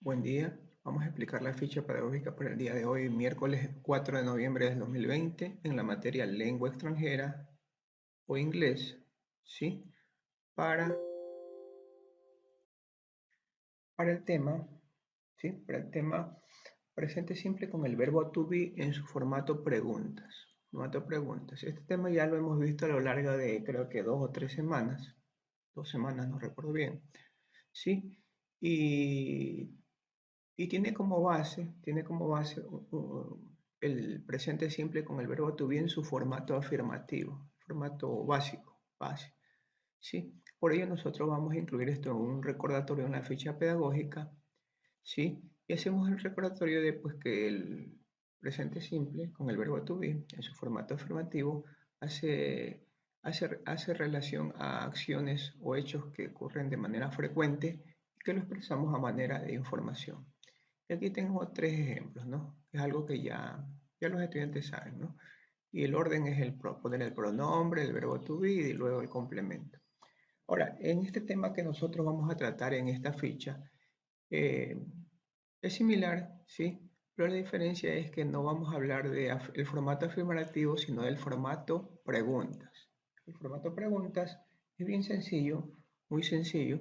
Buen día, vamos a explicar la ficha pedagógica para el día de hoy, miércoles 4 de noviembre del 2020, en la materia lengua extranjera o inglés, ¿sí? Para, para el tema, ¿sí? Para el tema presente simple con el verbo to be en su formato preguntas. Formato preguntas. Este tema ya lo hemos visto a lo largo de creo que 2 o 3 semanas, 2 semanas, no recuerdo bien, ¿sí? Y tiene como base el presente simple con el verbo to be en su formato afirmativo, formato base, ¿sí? Por ello nosotros vamos a incluir esto en un recordatorio, en la ficha pedagógica, ¿sí? Y hacemos el recordatorio de pues, que el presente simple con el verbo to be en su formato afirmativo hace relación a acciones o hechos que ocurren de manera frecuente y que lo expresamos a manera de información. Y aquí tengo 3 ejemplos, ¿no? Es algo que ya los estudiantes saben, ¿no? Y el orden es poner el pronombre, el verbo to be y luego el complemento. Ahora, en este tema que nosotros vamos a tratar en esta ficha, eh, es similar, ¿sí? Pero la diferencia es que no vamos a hablar del formato afirmativo, sino del formato preguntas. El formato preguntas es bien sencillo, muy sencillo.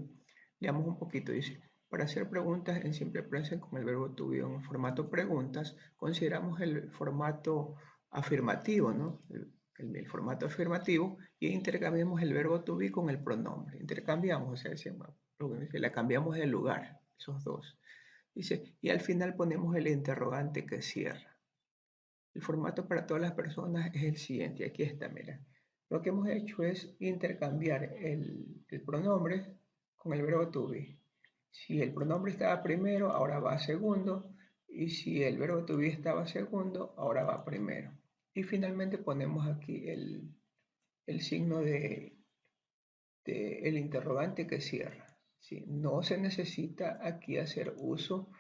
Leamos un poquito, dice, para hacer preguntas en simple present con el verbo to be en formato preguntas, consideramos el formato afirmativo, ¿no? El formato afirmativo y intercambiamos el verbo to be con el pronombre. Intercambiamos, o sea, la cambiamos de lugar, esos dos. Dice, y al final ponemos el interrogante que cierra. El formato para todas las personas es el siguiente. Aquí está, mira. Lo que hemos hecho es intercambiar el pronombre con el verbo to be. Si el pronombre estaba primero, ahora va segundo. Y si el verbo to be estaba segundo, ahora va primero. Y finalmente ponemos aquí el signo de el interrogante que cierra. ¿Sí? No se necesita aquí hacer uso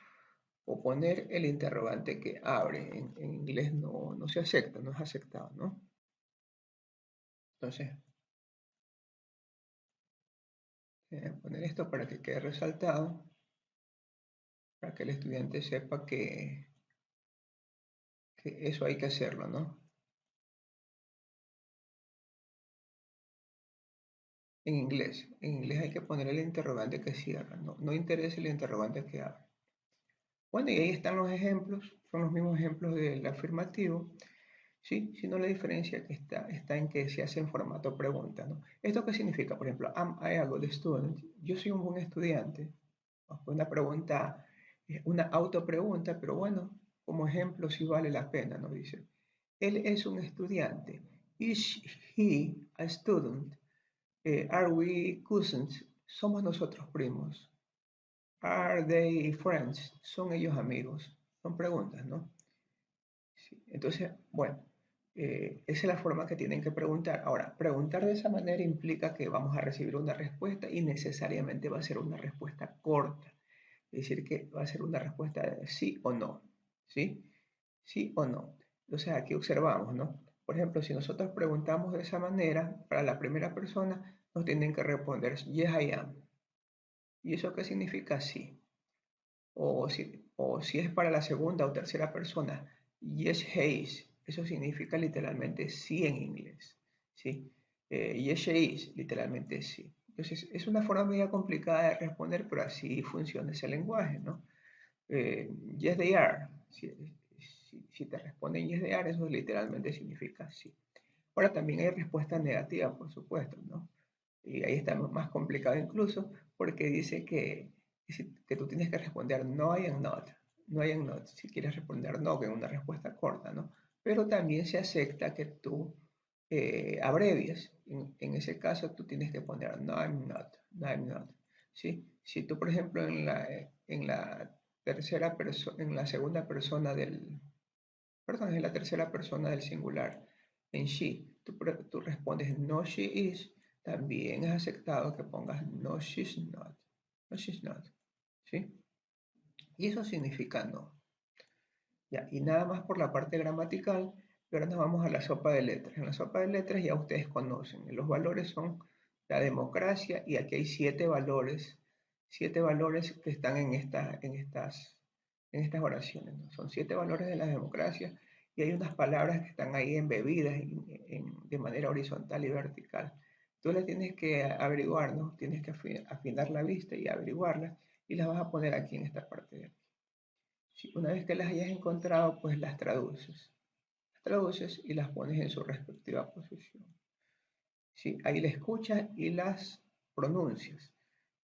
o poner el interrogante que abre. En inglés no se acepta, no es aceptado, ¿no? Entonces, poner esto para que quede resaltado, para que el estudiante sepa que eso hay que hacerlo, ¿no? En inglés hay que poner el interrogante que cierra, no interesa el interrogante que abre. Bueno, y ahí están los ejemplos, son los mismos ejemplos del afirmativo. Sí, sino la diferencia que está en que se hace en formato pregunta, ¿no? ¿Esto qué significa? Por ejemplo, am I a good student? Yo soy un buen estudiante. Una pregunta, una autopregunta, pero bueno, como ejemplo sí vale la pena, ¿no? Dice, él es un estudiante. Is he a student? Are we cousins? Somos nosotros primos. Are they friends? Son ellos amigos. Son preguntas, ¿no? Sí, entonces, bueno, esa es la forma que tienen que preguntar. Ahora, preguntar de esa manera implica que vamos a recibir una respuesta y necesariamente va a ser una respuesta corta. Es decir, que va a ser una respuesta de sí o no. ¿Sí? Sí o no. Entonces, aquí observamos, ¿no? Por ejemplo, si nosotros preguntamos de esa manera, para la primera persona nos tienen que responder yes, I am. ¿Y eso qué significa sí? O si es para la segunda o tercera persona, yes, he is. Eso significa literalmente sí en inglés. ¿Sí? Yes, she is, literalmente sí. Entonces, es una forma media complicada de responder, pero así funciona ese lenguaje, ¿no? Yes, they are. Si te responden yes, they are, eso literalmente significa sí. Ahora, también hay respuesta negativa, por supuesto, ¿no? Y ahí está más complicado incluso porque dice que tú tienes que responder no I am not, no I am not, si quieres responder no, que es una respuesta corta, ¿no? Pero también se acepta que tú abrevies. En ese caso tú tienes que poner no I'm not, no I'm not, ¿sí? Si tú, por ejemplo, en la segunda persona perdón, en la tercera persona del singular, en she, tú respondes no she is, también es aceptado que pongas no she's not, no she's not, ¿sí? Y eso significa no. Ya, y nada más por la parte gramatical, y ahora nos vamos a la sopa de letras. En la sopa de letras ya ustedes conocen, los valores son la democracia y aquí hay 7 valores, 7 valores que están en estas oraciones, ¿no? Son 7 valores de la democracia y hay unas palabras que están ahí embebidas de manera horizontal y vertical. Tú las tienes que averiguar, ¿no? Tienes que afinar la vista y averiguarlas y las vas a poner aquí en esta parte de aquí. Sí, una vez que las hayas encontrado, pues las traduces. Las traduces y las pones en su respectiva posición. Sí, ahí las escuchas y las pronuncias.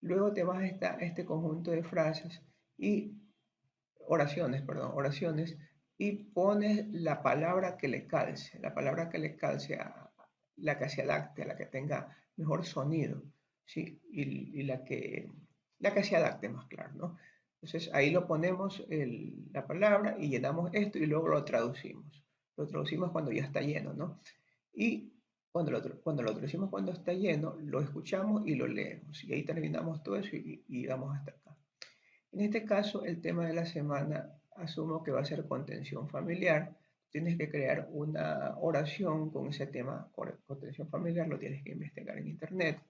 Luego te vas a este conjunto de frases y oraciones, y pones la palabra que le calce, la palabra que le calce a la que se adapte, a la que tenga mejor sonido, ¿sí? Y la que se adapte más claro, ¿no? Entonces ahí lo ponemos la palabra y llenamos esto y luego lo traducimos. Lo traducimos cuando ya está lleno, ¿no? Y cuando lo traducimos cuando está lleno, lo escuchamos y lo leemos. Y ahí terminamos todo eso y vamos hasta acá. En este caso, el tema de la semana asumo que va a ser contención familiar. Tienes que crear una oración con ese tema, contención familiar, lo tienes que investigar en internet.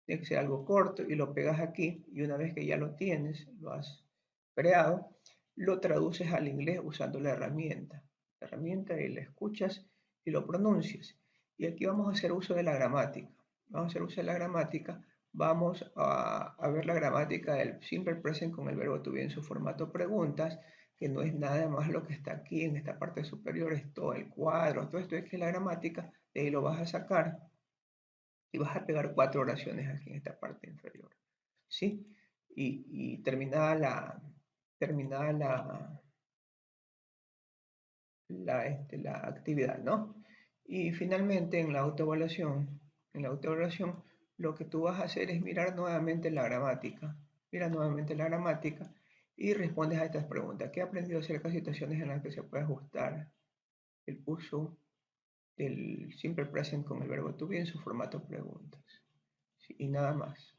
Tiene que ser algo corto y lo pegas aquí y una vez que ya lo tienes, lo has creado, lo traduces al inglés usando la herramienta. La herramienta y la escuchas y lo pronuncias. Y aquí vamos a hacer uso de la gramática. Vamos a hacer uso de la gramática. Vamos a ver la gramática del simple present con el verbo to be en su formato preguntas, que no es nada más lo que está aquí en esta parte superior, es todo el cuadro, todo esto es que la gramática, de ahí lo vas a sacar y vas a pegar 4 oraciones aquí en esta parte inferior, ¿sí? Y terminada la actividad, ¿no? Y finalmente en la autoevaluación, lo que tú vas a hacer es mirar nuevamente la gramática, mira nuevamente la gramática y respondes a estas preguntas. ¿Qué he aprendido acerca de situaciones en las que se puede ajustar el uso del simple present con el verbo to be en su formato preguntas? Sí, y nada más.